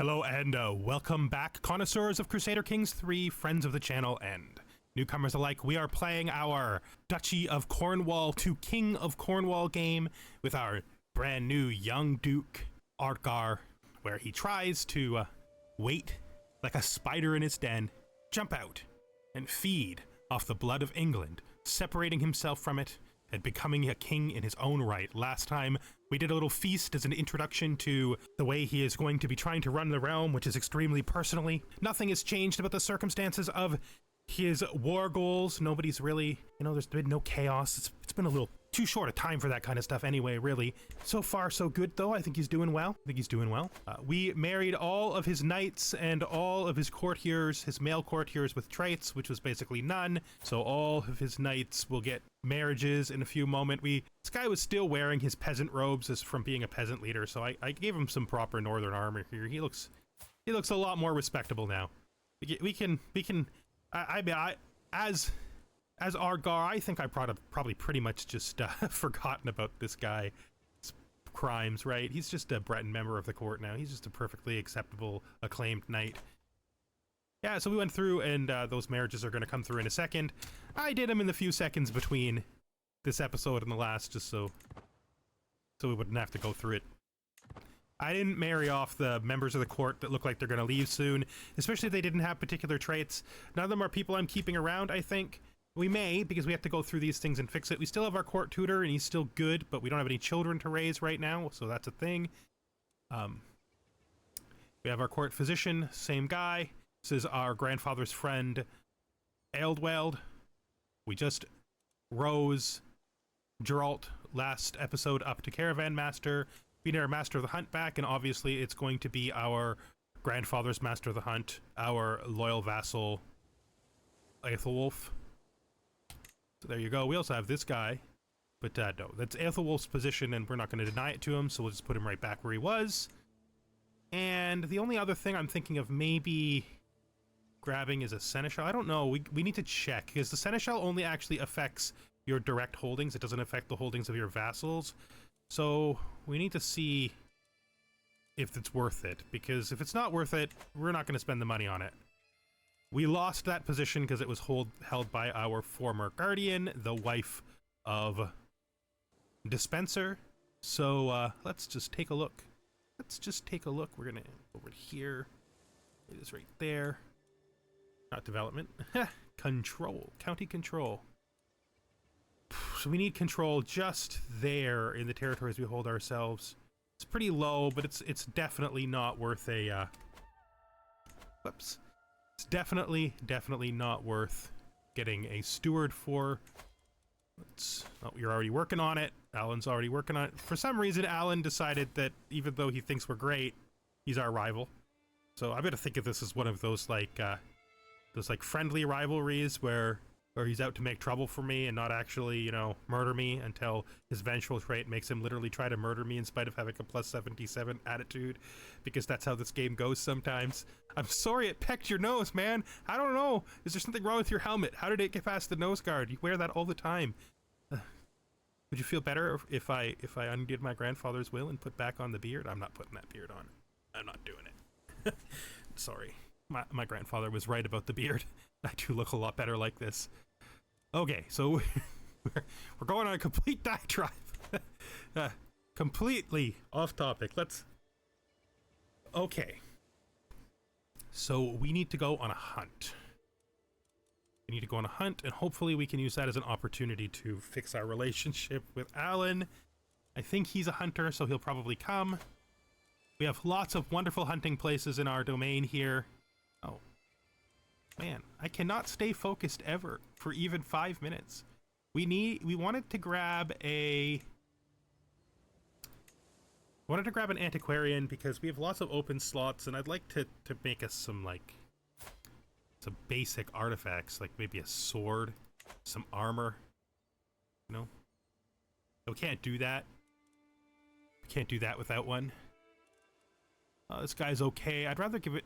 Hello and welcome back, connoisseurs of Crusader Kings 3, friends of the channel, and newcomers alike. We are playing our Duchy of Cornwall to King of Cornwall game with our brand new young Duke, Ordgar, where he tries to wait like a spider in his den, jump out, and feed off the blood of England, separating himself from it and becoming a king in his own right. Last time, we did a little feast as an introduction to the way he is going to be trying to run the realm, which is extremely personally. Nothing has changed about the circumstances of his war goals. Nobody's really, there's been no chaos. It's been a little too short a time for that kind of stuff anyway, really. So far, so good, though. I think he's doing well. We married all of his knights and all of his courtiers, his male courtiers with traits, which was basically none. So all of his knights will get marriages in a few moments. This guy was still wearing his peasant robes as from being a peasant leader, so I gave him some proper northern armor here. He looks a lot more respectable now. As Ordgar, I think I probably pretty much just forgotten about this guy's crimes, right? He's just a Breton member of the court now. He's just a perfectly acceptable, acclaimed knight. Yeah, so we went through, and those marriages are going to come through in a second. I did them in the few seconds between this episode and the last, just so we wouldn't have to go through it. I didn't marry off the members of the court that look like they're going to leave soon, especially if they didn't have particular traits. None of them are people I'm keeping around, I think. We may, because we have to go through these things and fix it. We still have our court tutor, and he's still good, but we don't have any children to raise right now, so that's a thing. We have our court physician, same guy. This is our grandfather's friend, Ealdweld. We just rose Geralt last episode up to Caravan Master. We need our Master of the Hunt back, and obviously it's going to be our grandfather's Master of the Hunt, our loyal vassal, Aethelwulf. So there you go. We also have this guy, but no, that's Aethelwulf's position, and we're not going to deny it to him, so we'll just put him right back where he was. And the only other thing I'm thinking of maybe grabbing is a seneschal. I don't know. We need to check, because the seneschal only actually affects your direct holdings. It doesn't affect the holdings of your vassals. So we need to see if it's worth it, because if it's not worth it, we're not going to spend the money on it. We lost that position because it was held by our former guardian, the wife of Dispenser. So let's just take a look. We're gonna over here. It is right there. Not development. Control. County control. So we need control just there in the territories we hold ourselves. It's pretty low, but it's definitely not worth a whoops. It's definitely not worth getting a steward for. You're already working on it. Alan's already working on it. For some reason, Alan decided that even though he thinks we're great, he's our rival. So I'm gonna think of this as one of those friendly rivalries where he's out to make trouble for me and not actually, murder me until his vengeful trait makes him literally try to murder me in spite of having a plus 77 attitude, because that's how this game goes sometimes. I'm sorry it pecked your nose, man. I don't know. Is there something wrong with your helmet? How did it get past the nose guard? You wear that all the time. Would you feel better if I undid my grandfather's will and put back on the beard? I'm not putting that beard on. I'm not doing it. Sorry. My grandfather was right about the beard. I do look a lot better like this. Okay, so we're going on a complete diatribe. Completely off topic. Okay. So we need to go on a hunt. And hopefully we can use that as an opportunity to fix our relationship with Alan. I think he's a hunter, so he'll probably come. We have lots of wonderful hunting places in our domain here. Oh. Man, I cannot stay focused ever for even 5 minutes. We wanted to grab an antiquarian because we have lots of open slots, and I'd like to make us some basic artifacts, like maybe a sword, some armor. We can't do that. We can't do that without one. This guy's okay. I'd rather give it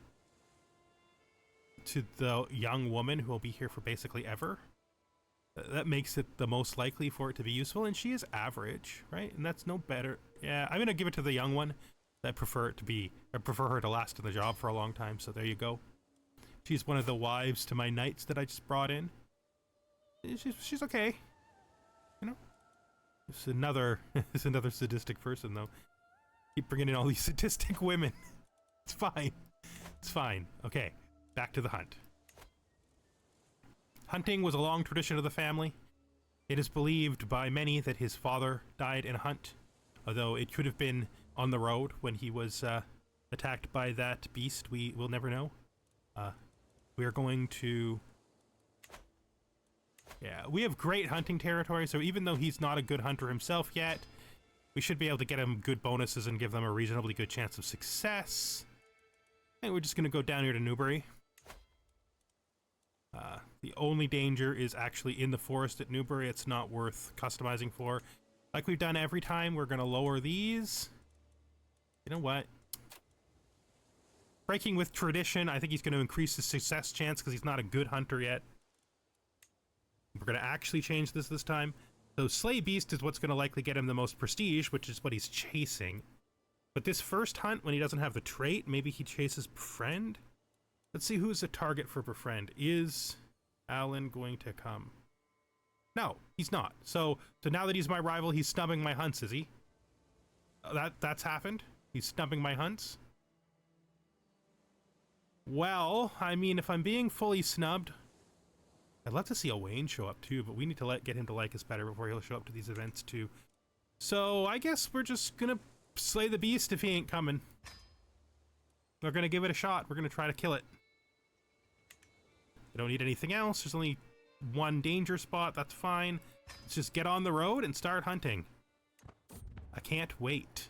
to the young woman who will be here for basically ever. That makes it the most likely for it to be useful, and she is average, right? And that's no better. Yeah, I'm gonna give it to the young one. I prefer her to last in the job for a long time, so there you go. She's one of the wives to my knights that I just brought in. She's okay. You know? It's another sadistic person, though. Keep bringing in all these sadistic women. It's fine. It's fine. Okay, back to the hunt. Hunting was a long tradition of the family. It is believed by many that his father died in a hunt, although it could have been on the road when he was attacked by that beast. We will never know. We are going to... Yeah, we have great hunting territory, so even though he's not a good hunter himself yet, we should be able to get him good bonuses and give them a reasonably good chance of success. And we're just going to go down here to Newbury. The only danger is actually in the forest at Newbury. It's not worth customizing for. Like we've done every time, we're going to lower these. You know what? Breaking with tradition, I think he's going to increase his success chance because he's not a good hunter yet. We're going to actually change this time. So Slay Beast is what's going to likely get him the most prestige, which is what he's chasing. But this first hunt, when he doesn't have the trait, maybe he chases Befriend? Let's see who's the target for Befriend. Is Alan going to come? No, he's not. So now that he's my rival, he's snubbing my hunts, is he? That's happened? He's snubbing my hunts? Well, I mean, if I'm being fully snubbed, I'd love to see Owain show up too, but we need to get him to like us better before he'll show up to these events too. So I guess we're just gonna slay the beast if he ain't coming. We're gonna give it a shot. We're gonna try to kill it. We don't need anything else. There's only one danger spot. That's fine. Let's just get on the road and start hunting. I can't wait.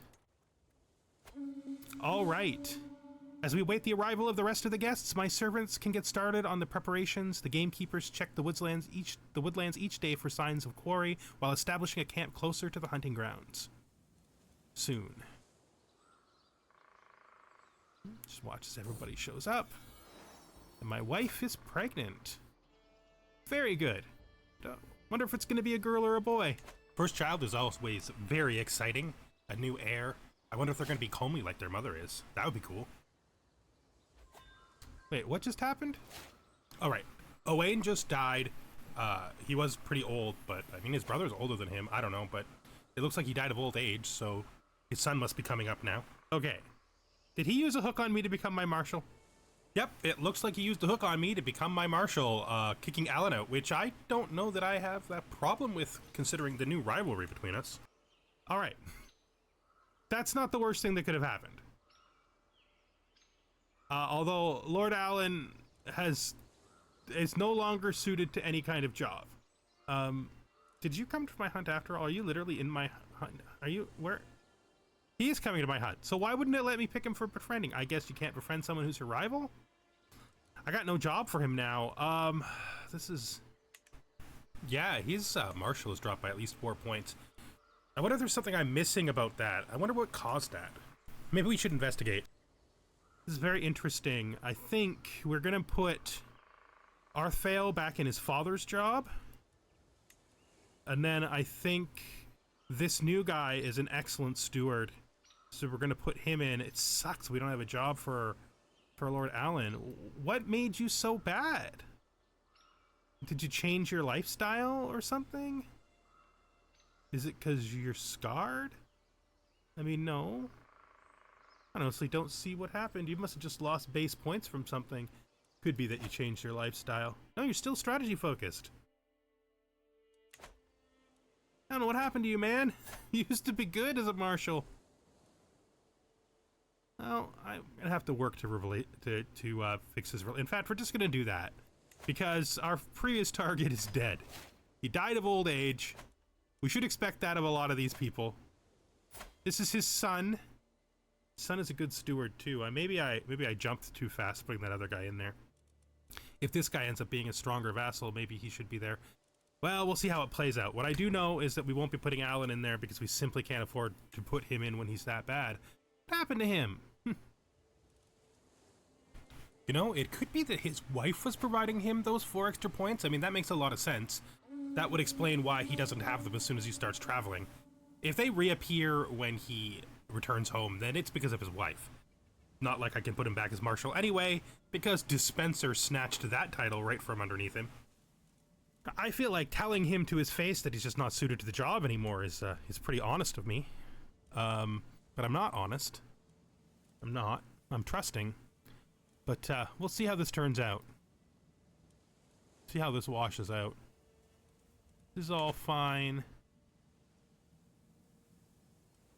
All right. As we await the arrival of the rest of the guests, my servants can get started on the preparations. The gamekeepers check the woodlands each day for signs of quarry, while establishing a camp closer to the hunting grounds. Soon. Just watch as everybody shows up. And my wife is pregnant. Very good. Wonder if it's going to be a girl or a boy. First child is always very exciting. A new heir. I wonder if they're going to be comely like their mother is. That would be cool. Wait, what just happened? All right. Owain just died. He was pretty old, but I mean, his brother's older than him. I don't know, but it looks like he died of old age, so his son must be coming up now. Okay. Did he use a hook on me to become my marshal? Yep, it looks like he used a hook on me to become my marshal, kicking Alan out, which I don't know that I have that problem with, considering the new rivalry between us. All right. That's not the worst thing that could have happened. Although Lord Alan is no longer suited to any kind of job. Did you come to my hunt after all? Are you literally in my hunt? Are you, where? He is coming to my hunt, so why wouldn't it let me pick him for befriending? I guess you can't befriend someone who's your rival? I got no job for him now. This is... Yeah, his marshal has dropped by at least 4 points. I wonder if there's something I'm missing about that. I wonder what caused that. Maybe we should investigate. This is very interesting. I think we're gonna put Arthfael back in his father's job. And then I think this new guy is an excellent steward. So we're gonna put him in. It sucks we don't have a job for Lord Alan. What made you so bad? Did you change your lifestyle or something? Is it because you're scarred? I mean, no. I honestly don't see what happened. You must have just lost base points from something. Could be that you changed your lifestyle. No, you're still strategy focused. I don't know what happened to you, man. You used to be good as a marshal. Well, I'm gonna have to work to fix his. In fact, we're just gonna do that because our previous target is dead. He died of old age. We should expect that of a lot of these people. This is his son. Son is a good steward too. Maybe I jumped too fast putting that other guy in there. If this guy ends up being a stronger vassal, maybe he should be there. Well, we'll see how it plays out. What I do know is that we won't be putting Alan in there because we simply can't afford to put him in when he's that bad. What happened to him? You know, it could be that his wife was providing him those 4 extra points. I mean, that makes a lot of sense. That would explain why he doesn't have them as soon as he starts traveling. If they reappear when he returns home, then it's because of his wife. Not like I can put him back as Marshal anyway, because Dispenser snatched that title right from underneath him. I feel like telling him to his face that he's just not suited to the job anymore is pretty honest of me. But I'm not honest. I'm not. I'm trusting. But we'll see how this turns out. See how this washes out. This is all fine.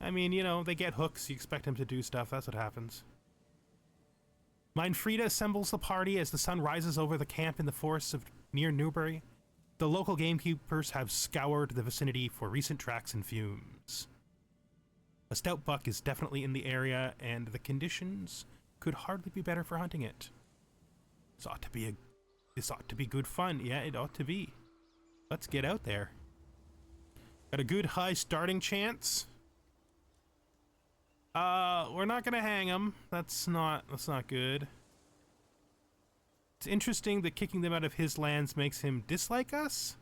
I mean, you know, they get hooks. You expect him to do stuff. That's what happens. Meinfrieda assembles the party as the sun rises over the camp in the forests of near Newbury. The local gamekeepers have scoured the vicinity for recent tracks and fumes. A stout buck is definitely in the area, and the conditions could hardly be better for hunting it. This ought to be good fun. Yeah, it ought to be. Let's get out there. Got a good high starting chance. We're not gonna hang him. That's not good. It's interesting that kicking them out of his lands makes him dislike us?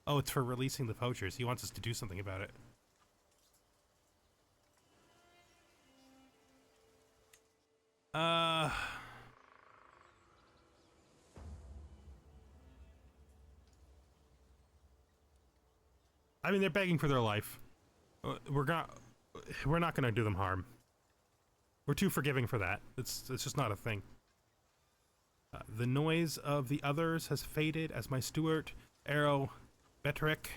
Oh, it's for releasing the poachers. He wants us to do something about it. I mean, they're begging for their life. We're not gonna do them harm. We're too forgiving for that. It's just not a thing. The noise of the others has faded as my steward, Arrow, Bethric,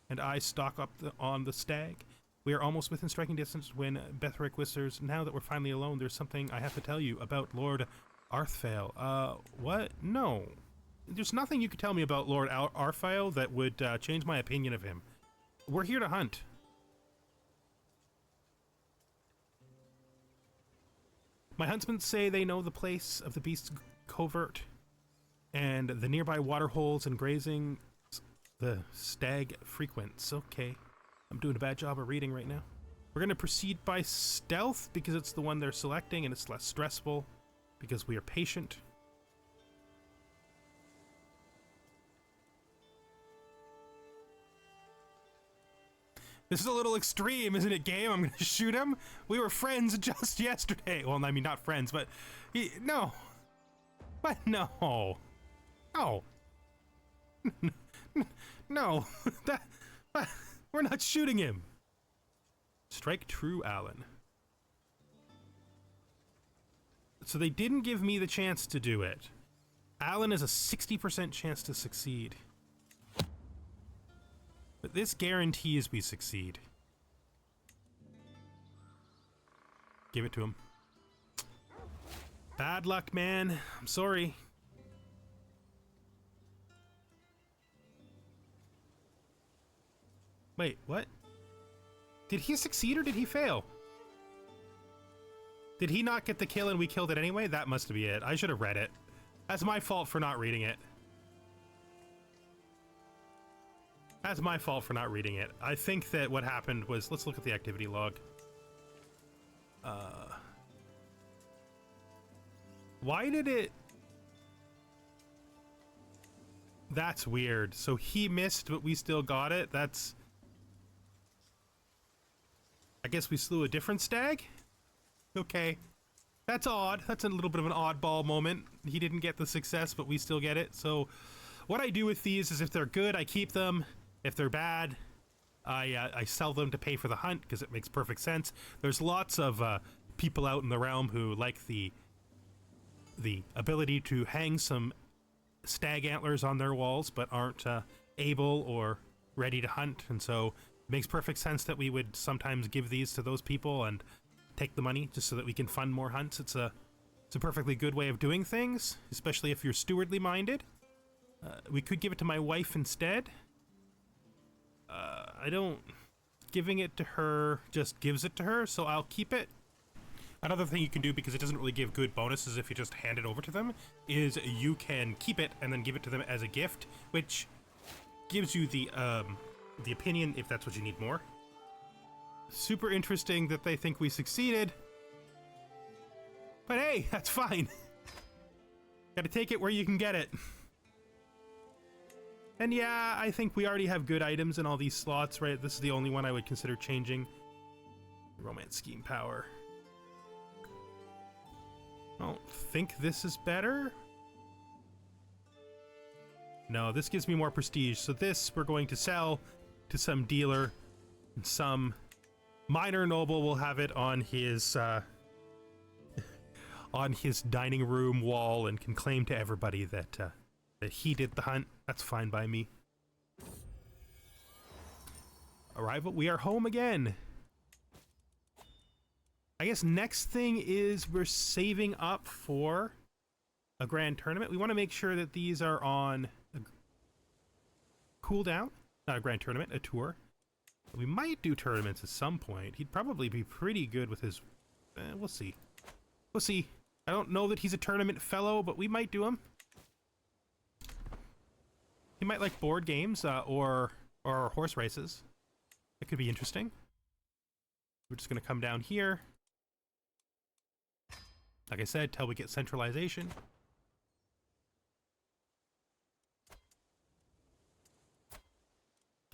and I stalk up on the stag. We are almost within striking distance when Bethric whispers, "Now that we're finally alone, there's something I have to tell you about Lord Arthfael." What? No. There's nothing you could tell me about Lord Arthfael that would change my opinion of him. We're here to hunt. My huntsmen say they know the place of the beast's covert and the nearby water holes and grazing the stag frequents. Okay, I'm doing a bad job of reading right now. We're going to proceed by stealth because it's the one they're selecting and it's less stressful because we are patient. This is a little extreme, isn't it, game? I'm gonna shoot him? We were friends just yesterday. Well, I mean, not friends, but... no. What? No. No. No. We're not shooting him. Strike true, Alan. So they didn't give me the chance to do it. Alan has a 60% chance to succeed. But this guarantees we succeed. Give it to him. Bad luck, man. I'm sorry. Wait, what? Did he succeed or did he fail? Did he not get the kill and we killed it anyway? That must be it. I should have read it. That's my fault for not reading it. That's my fault for not reading it. I think that what happened was... Let's look at the activity log. Why did it... That's weird. So he missed, but we still got it? That's... I guess we slew a different stag? Okay. That's odd. That's a little bit of an oddball moment. He didn't get the success, but we still get it. So what I do with these is if they're good, I keep them. If they're bad, I sell them to pay for the hunt because it makes perfect sense. There's lots of people out in the realm who like the ability to hang some stag antlers on their walls but aren't able or ready to hunt, and so it makes perfect sense that we would sometimes give these to those people and take the money just so that we can fund more hunts. It's a perfectly good way of doing things, especially if you're stewardly minded. We could give it to my wife instead. I don't... Giving it to her just gives it to her, so I'll keep it. Another thing you can do, because it doesn't really give good bonuses if you just hand it over to them, is you can keep it and then give it to them as a gift, which gives you the opinion if that's what you need more. Super interesting that they think we succeeded. But hey, that's fine. Gotta take it where you can get it. And yeah, I think we already have good items in all these slots, right? This is the only one I would consider changing. Romance scheme power. I don't think this is better. No, this gives me more prestige. So this we're going to sell to some dealer, and some minor noble will have it on his dining room wall and can claim to everybody that that he did the hunt. That's fine by me. Arrival. We are home again. I guess next thing is we're saving up for a grand tournament. We want to make sure that these are on a cooldown. Not a grand tournament, a tour. We might do tournaments at some point. He'd probably be pretty good with his... we'll see. We'll see. I don't know that he's a tournament fellow, but we might do him. He might like board games or horse races. It could be interesting. We're just going to come down here. Like I said, till we get centralization.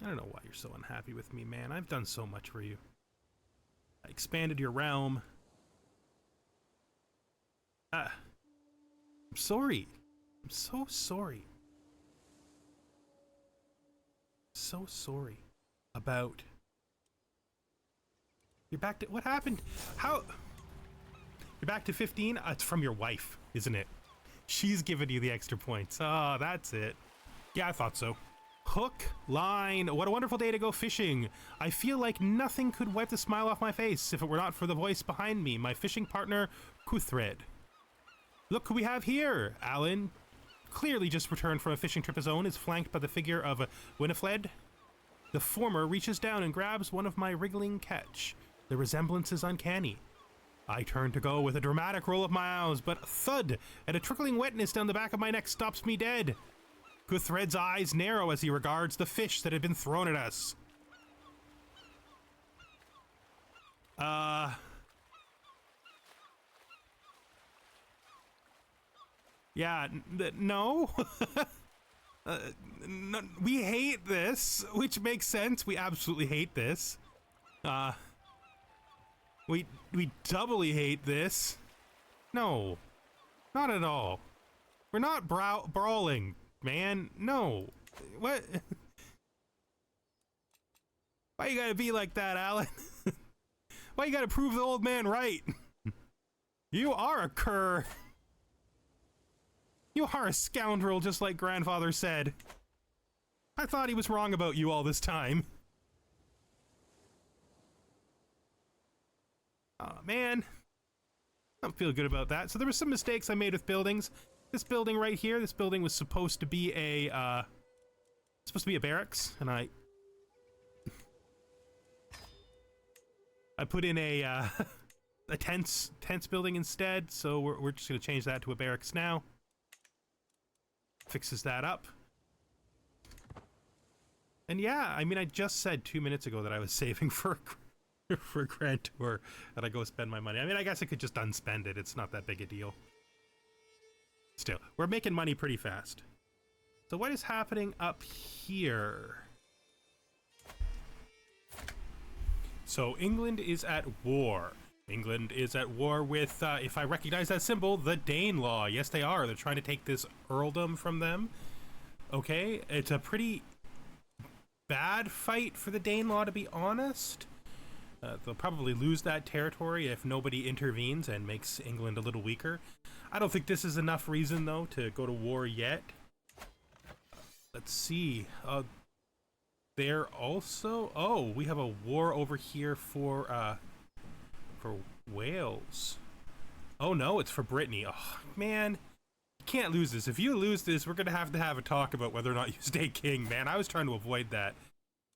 I don't know why you're so unhappy with me, man. I've done so much for you. I expanded your realm. I'm sorry. I'm so sorry. So sorry about... You're back to... What happened? How... You're back to 15? It's from your wife, isn't it? She's giving you the extra points. Oh, that's it. Yeah, I thought so. Hook, line. What a wonderful day to go fishing. I feel like nothing could wipe the smile off my face if it were not for the voice behind me, my fishing partner, Cuthred. Look who we have here. Alan, clearly just returned from a fishing trip his own, is flanked by the figure of Winifred. The former reaches down and grabs one of my wriggling catch. The resemblance is uncanny. I turn to go with a dramatic roll of my eyes, but thud, and a trickling wetness down the back of my neck stops me dead. Guthred's eyes narrow as he regards the fish that had been thrown at us. Yeah, no. No. We hate this, which makes sense. We absolutely hate this. We doubly hate this. No, not at all. We're not brawling, man. No. What? Why you gotta be like that, Alan? Why you gotta prove the old man right? You are a cur. You are a scoundrel, just like grandfather said. I thought he was wrong about you all this time. Oh, man. I don't feel good about that. So there were some mistakes I made with buildings. This building right here, this building was supposed to be a, barracks, and I put in a tents building instead, so we're just gonna change that to a barracks now. Fixes that up. And yeah, I mean, I just said 2 minutes ago that I was saving for a grand tour, and I go spend my money. I mean, I guess I could just unspend it. It's not that big a deal. Still, we're making money pretty fast. So what is happening up here? So England is at war. England is at war with, if I recognize that symbol, the Danelaw. Yes, they are. They're trying to take this earldom from them. Okay, it's a pretty bad fight for the Danelaw, to be honest. They'll probably lose that territory if nobody intervenes and makes England a little weaker. I don't think this is enough reason, though, to go to war yet. Let's see. They're also... Oh, we have a war over here for Wales. Oh, no, it's for Brittany. Oh, man. You can't lose this. If you lose this, we're going to have a talk about whether or not you stay king, man. I was trying to avoid that.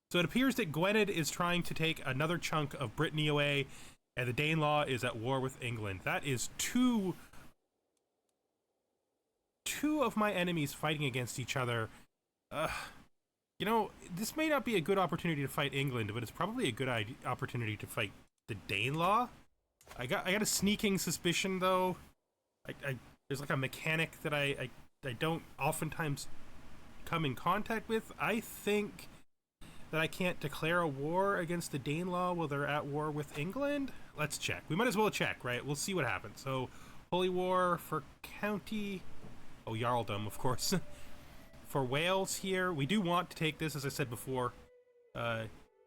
So it appears that Gwynedd is trying to take another chunk of Brittany away, and the Danelaw is at war with England. That is two of my enemies fighting against each other. You know, this may not be a good opportunity to fight England, but it's probably a good opportunity to fight the Danelaw. I got a sneaking suspicion, though. There's like a mechanic that I don't oftentimes come in contact with. I think that I can't declare a war against the Danelaw while they're at war with England? Let's check. We might as well check, right? We'll see what happens. So, Holy War for County... Oh, Jarldom, of course. For Wales here, we do want to take this, as I said before.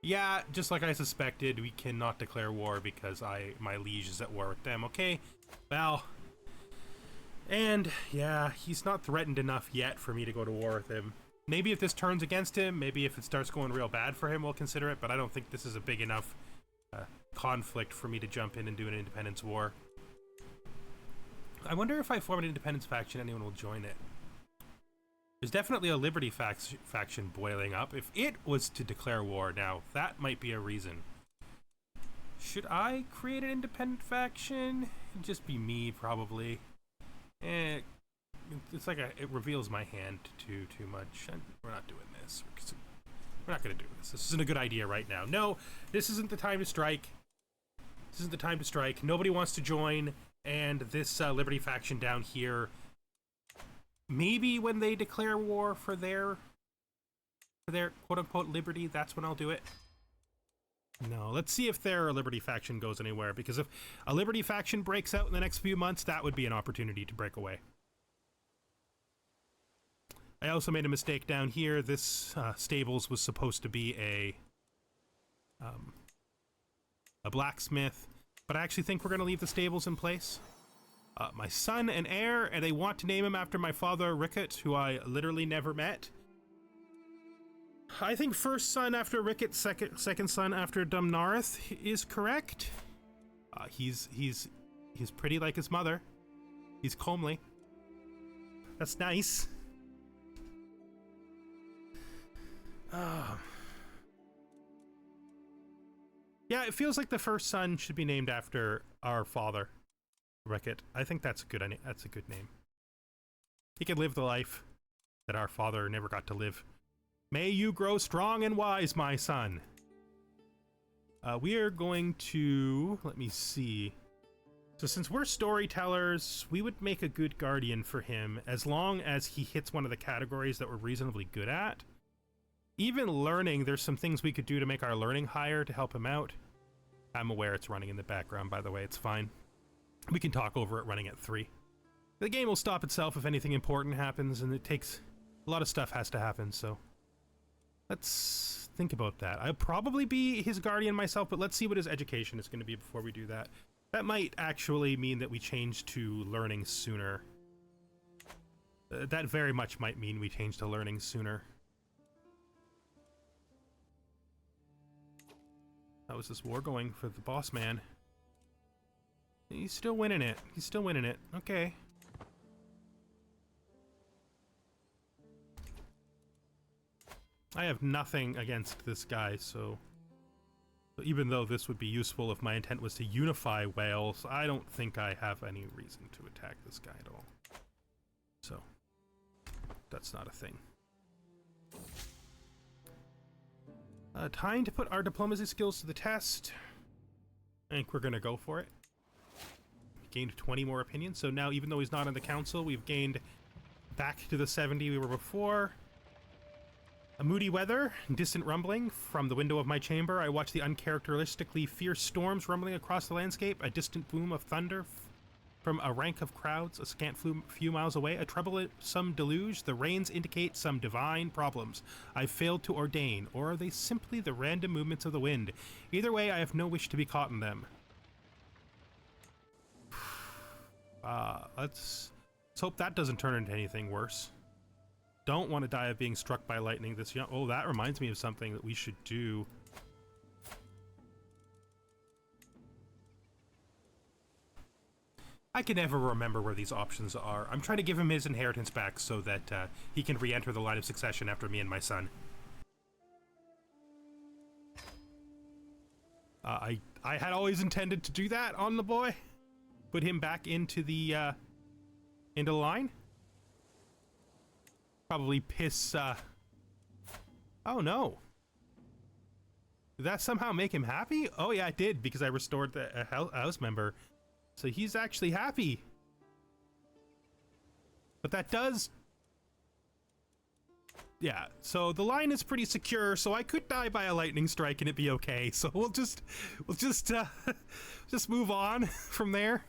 Yeah, just like I suspected, we cannot declare war because my liege is at war with them. Okay, well... And, yeah, he's not threatened enough yet for me to go to war with him. Maybe if this turns against him, maybe if it starts going real bad for him, we'll consider it, but I don't think this is a big enough conflict for me to jump in and do an independence war. I wonder if I form an independence faction, anyone will join it. There's definitely a Liberty faction boiling up. If it was to declare war now, that might be a reason. Should I create an independent faction? It'd just be me, probably. It's like it reveals my hand too much. We're not doing this. We're not going to do this. This isn't a good idea right now. No, this isn't the time to strike. This isn't the time to strike. Nobody wants to join, and this Liberty faction down here, maybe when they declare war for their quote-unquote liberty, that's when I'll do it. No, let's see if their Liberty faction goes anywhere, because if a Liberty faction breaks out in the next few months, that would be an opportunity to break away. I also made a mistake down here. This stables was supposed to be a blacksmith, but I actually think we're going to leave the stables in place. My son and heir, and they want to name him after my father, Rickett, who I literally never met. I think first son after Rickett, second son after Dumnarth is correct. He's pretty like his mother. He's comely. That's nice. Yeah, it feels like the first son should be named after our father, Rickett. I think that's a good name. He could live the life that our father never got to live. May you grow strong and wise, my son. We are going to... Let me see. So since we're storytellers, we would make a good guardian for him as long as he hits one of the categories that we're reasonably good at. Even learning, there's some things we could do to make our learning higher to help him out. I'm aware it's running in the background, by the way. It's fine. We can talk over it running at 3. The game will stop itself if anything important happens, and it takes... A lot of stuff has to happen, so... Let's think about that. I'll probably be his guardian myself, but let's see what his education is going to be before we do that. That might actually mean that we change to learning sooner. That very much might mean we change to learning sooner. How is this war going for the boss man? He's still winning it. He's still winning it. Okay. I have nothing against this guy, so even though this would be useful if my intent was to unify Wales, I don't think I have any reason to attack this guy at all. So, that's not a thing. Time to put our diplomacy skills to the test. I think we're gonna go for it. Gained 20 more opinions, so now even though he's not in the council, we've gained back to the 70 we were before. A moody weather, distant rumbling. From the window of my chamber, I watch the uncharacteristically fierce storms rumbling across the landscape, a distant boom of thunder from a rank of crowds, a scant few miles away, a troublesome deluge. The rains indicate some divine problems I've failed to ordain, or are they simply the random movements of the wind? Either way, I have no wish to be caught in them. Let's hope that doesn't turn into anything worse. Don't want to die of being struck by lightning this young. Oh, that reminds me of something that we should do. I can never remember where these options are. I'm trying to give him his inheritance back so that he can re-enter the line of succession after me and my son. I had always intended to do that on the boy. Put him back into the line. Probably piss, Oh no. Did that somehow make him happy? Oh yeah, it did, because I restored the house member. So he's actually happy. But that does... yeah, so the line is pretty secure, so I could die by a lightning strike and it'd be okay. So we'll just just move on from there.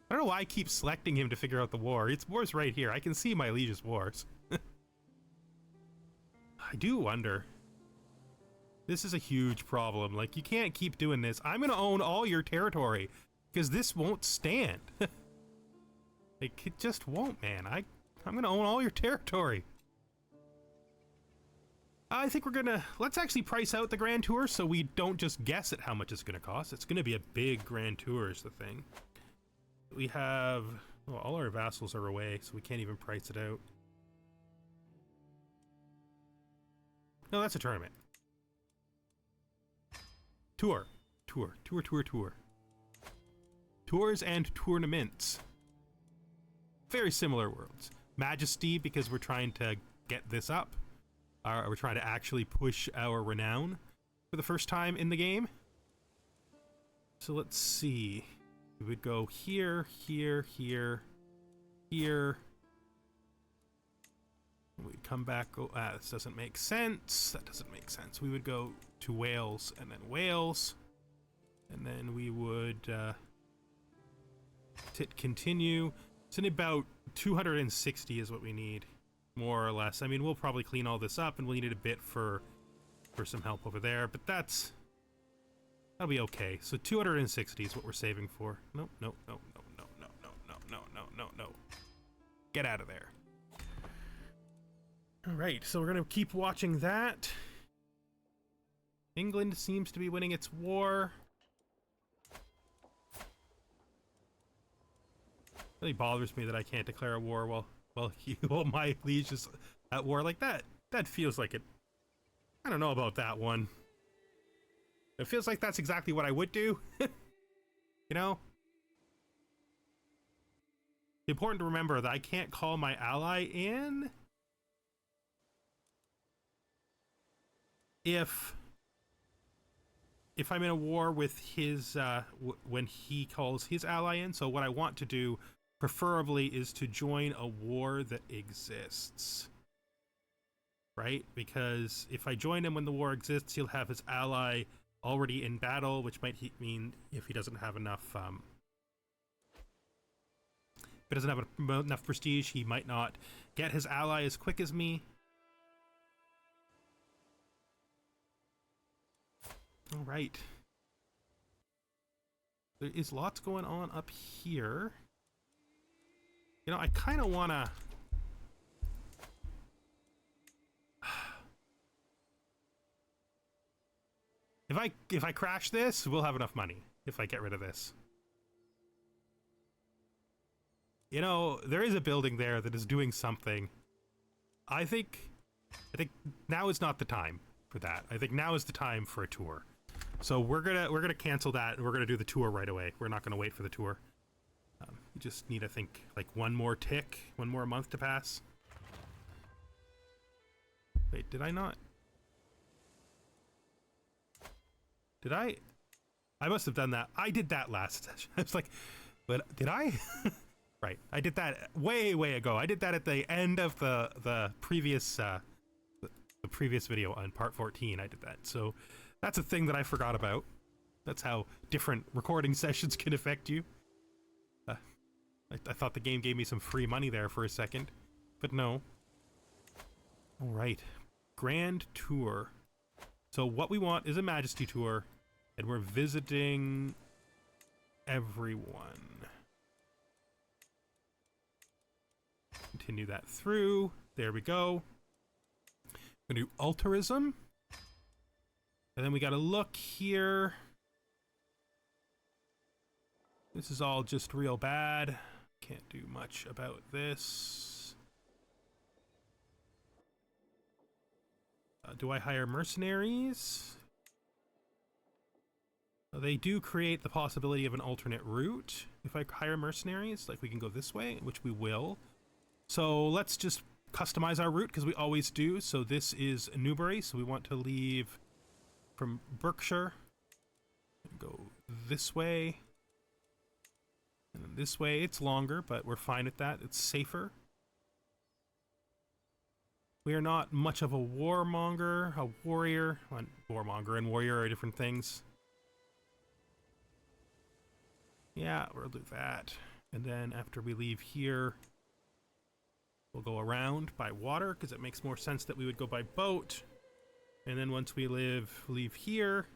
I don't know why I keep selecting him to figure out the war. It's war's right here. I can see my liege's wars. I do wonder. This is a huge problem. Like, you can't keep doing this. I'm gonna own all your territory because this won't stand. Like, it just won't, man. I'm gonna own all your territory. I think we're gonna, let's actually price out the Grand Tour so we don't just guess at how much it's gonna cost. It's gonna be a big Grand Tour is the thing. We have, well, all our vassals are away, so we can't even price it out. No, that's a tournament. Tour. Tours and tournaments. Very similar worlds. Majesty, because we're trying to get this up. We're trying to actually push our renown for the first time in the game. So let's see. We would go here, here, here, here. We'd come back, go, this doesn't make sense. That doesn't make sense. We would go to Wales and then Wales. And then we would hit continue. It's in about 260 is what we need, more or less. I mean, we'll probably clean all this up and we'll need a bit for some help over there, but that'll be okay. So 260 is what we're saving for. No. Get out of there. All right, so we're going to keep watching that. England seems to be winning its war. It really bothers me that I can't declare a war while my liege is at war like that. That feels like it. I don't know about that one. It feels like that's exactly what I would do. You know? It's important to remember that I can't call my ally in if I'm in a war with his, when he calls his ally in. So what I want to do, preferably, is to join a war that exists. Right? Because if I join him when the war exists, he'll have his ally already in battle, which might mean if he doesn't have enough, if he doesn't have enough prestige, he might not get his ally as quick as me. All right. There is lots going on up here. You know, I kind of want to... If I crash this, we'll have enough money if I get rid of this. You know, there is a building there that is doing something. I think now is not the time for that. I think now is the time for a tour. So we're gonna cancel that and we're gonna do the tour right away. We're not gonna wait for the tour. We just need, I think, like one more month to pass. Wait, did I not? Did I? I must have done that. I did that last session. I was like, but did I? Right, I did that way ago. I did that at the end of the previous the previous video on part 14. I did that. So that's a thing that I forgot about. That's how different recording sessions can affect you. I thought the game gave me some free money there for a second, but no. All right, Grand Tour. So what we want is a Majesty Tour, and we're visiting everyone. Continue that through. There we go. We're gonna do altruism. And then we gotta look here. This is all just real bad. Can't do much about this. Do I hire mercenaries? They do create the possibility of an alternate route. If I hire mercenaries, like we can go this way, which we will. So let's just customize our route because we always do. So this is Newbury, so we want to leave from Berkshire and go this way. And then this way, it's longer, but we're fine with that. It's safer. We are not much of a warmonger, a warrior. Well, warmonger and warrior are different things. Yeah, we'll do that. And then after we leave here, we'll go around by water, because it makes more sense that we would go by boat. And then once we leave here,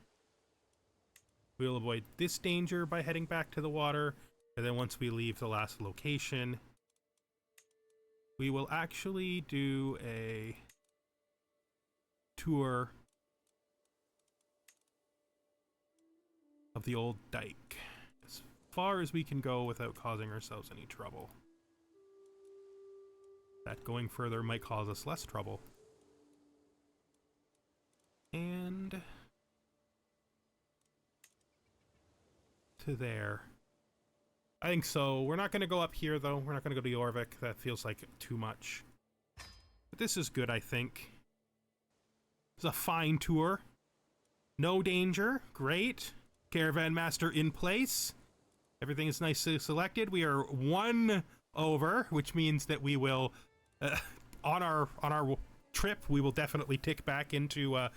we'll avoid this danger by heading back to the water. And then once we leave the last location, we will actually do a tour of the old dike, as far as we can go without causing ourselves any trouble. That going further might cause us less trouble. And to there. I think so. We're not going to go up here, though. We're not going to go to Jorvik. That feels like too much. But this is good, I think. It's a fine tour. No danger. Great. Caravan master in place. Everything is nicely selected. We are 1 over, which means that we will, on our trip, we will definitely tick back into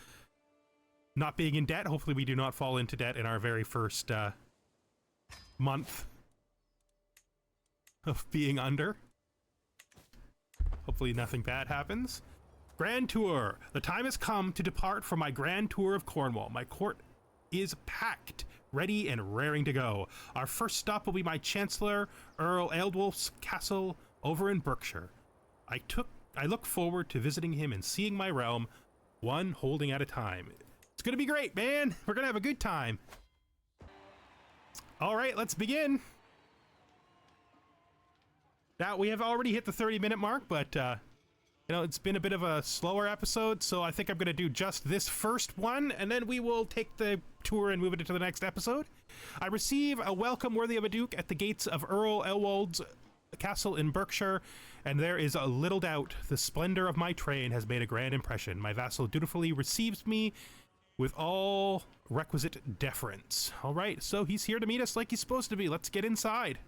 not being in debt. Hopefully we do not fall into debt in our very first month of being under. Hopefully nothing bad happens. Grand Tour. The time has come to depart for my Grand Tour of Cornwall. My court is packed, ready and raring to go. Our first stop will be my Chancellor, Earl Ealdwulf's castle over in Berkshire. I look forward to visiting him and seeing my realm, one holding at a time. It's gonna be great, man. We're gonna have a good time. All right, let's begin. Now, we have already hit the 30-minute mark, but, you know, it's been a bit of a slower episode, so I think I'm going to do just this first one, and then we will take the tour and move it into the next episode. I receive a welcome worthy of a duke at the gates of Earl Ealdwulf's castle in Berkshire, and there is a little doubt the splendor of my train has made a grand impression. My vassal dutifully receives me with all requisite deference. All right, so he's here to meet us like he's supposed to be. Let's get inside.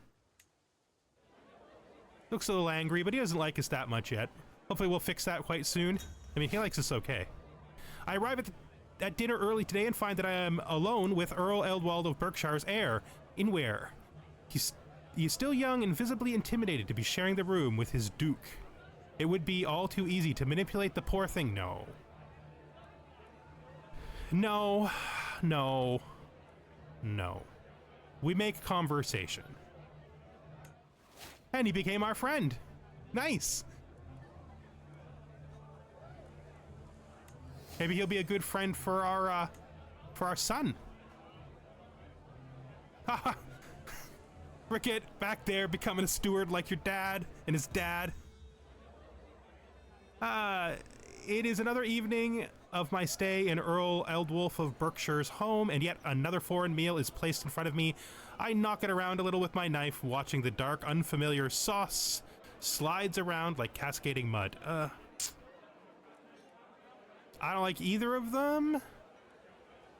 Looks a little angry, but he doesn't like us that much yet. Hopefully we'll fix that quite soon. I mean, he likes us okay. I arrive at dinner early today and find that I am alone with Earl Ealdwulf of Berkshire's heir, Inware. He's still young and visibly intimidated to be sharing the room with his duke. It would be all too easy to manipulate the poor thing. No. No. No. No. We make conversation. And he became our friend. Nice. Maybe he'll be a good friend for our son. Haha. Rickett, back there, becoming a steward like your dad and his dad. It is another evening of my stay in Earl Ealdwulf of Berkshire's home, and yet another foreign meal is placed in front of me. I knock it around a little with my knife, watching the dark, unfamiliar sauce slides around like cascading mud. I don't like either of them.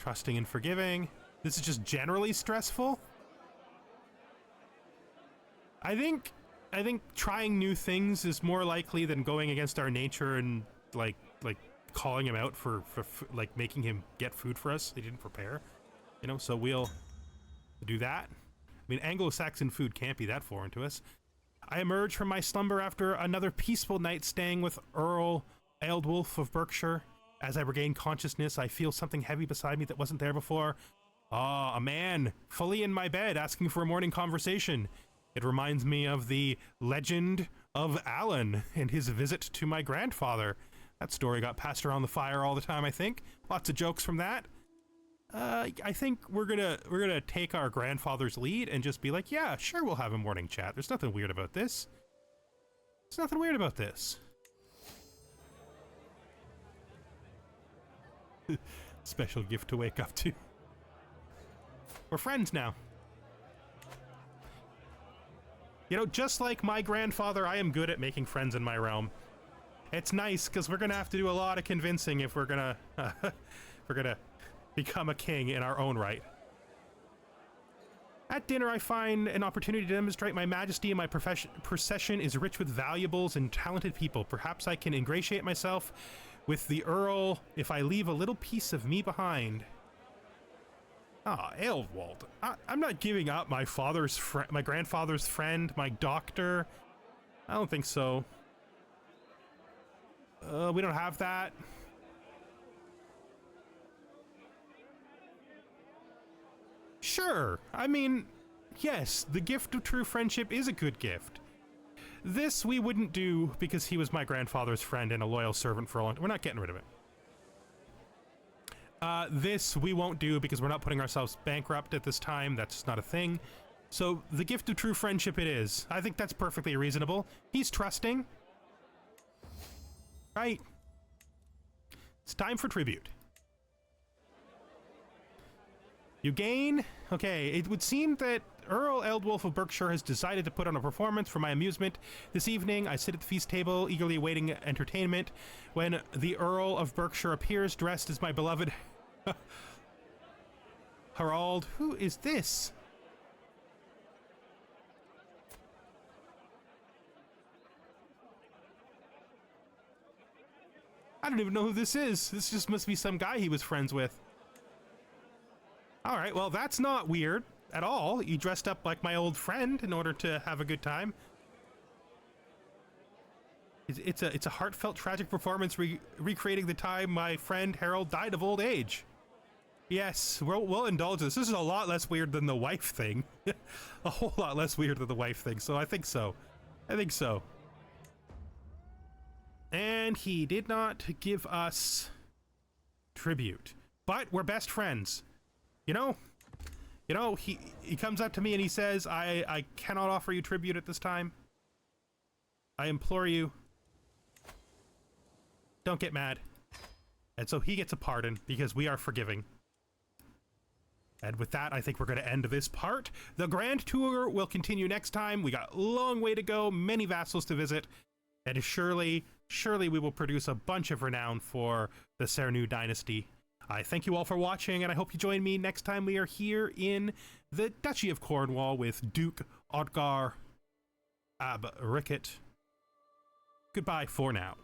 Trusting and forgiving. This is just generally stressful. I think trying new things is more likely than going against our nature and like calling him out for like making him get food for us. They didn't prepare, you know. So we'll do that. I mean, Anglo-Saxon food can't be that foreign to us. I emerge from my slumber after another peaceful night staying with Earl Ealdwulf of Berkshire. As I regain consciousness, I feel something heavy beside me that wasn't there before. Ah, a man, fully in my bed, asking for a morning conversation. It reminds me of the legend of Alan and his visit to my grandfather. That story got passed around the fire all the time, I think. Lots of jokes from that. I think we're gonna take our grandfather's lead and just be like, yeah, sure, we'll have a morning chat. There's nothing weird about this. There's nothing weird about this. Special gift to wake up to. We're friends now. You know, just like my grandfather, I am good at making friends in my realm. It's nice because we're gonna have to do a lot of convincing if we're gonna become a king in our own right. At dinner, I find an opportunity to demonstrate my majesty, and my procession is rich with valuables and talented people. Perhaps I can ingratiate myself with the Earl if I leave a little piece of me behind. Ah, Eldwald. I'm not giving up my my grandfather's friend, my doctor. I don't think so. We don't have that. Sure. I mean, yes, the gift of true friendship is a good gift. This we wouldn't do because he was my grandfather's friend and a loyal servant for a long time. We're not getting rid of it. This we won't do because we're not putting ourselves bankrupt at this time. That's just not a thing. So the gift of true friendship it is. I think that's perfectly reasonable. He's trusting. Right. It's time for tribute. You gain... Okay, it would seem that Earl Eldwulf of Berkshire has decided to put on a performance for my amusement. This evening, I sit at the feast table, eagerly awaiting entertainment, when the Earl of Berkshire appears dressed as my beloved Harald. Who is this? I don't even know who this is. This just must be some guy he was friends with. All right, well, that's not weird at all. You dressed up like my old friend in order to have a good time. It's a heartfelt, tragic performance recreating the time my friend Harold died of old age. Yes, we'll indulge this. This is a lot less weird than the wife thing. A whole lot less weird than the wife thing, so I think so. I think so. And he did not give us tribute. But we're best friends. You know, he comes up to me and he says, I cannot offer you tribute at this time. I implore you, don't get mad. And so he gets a pardon because we are forgiving. And with that, I think we're going to end this part. The Grand Tour will continue next time. We got a long way to go, many vassals to visit, and surely we will produce a bunch of renown for the Cernu dynasty. I thank you all for watching, and I hope you join me next time we are here in the Duchy of Cornwall with Duke Ordgar ab Ricket. Goodbye for now.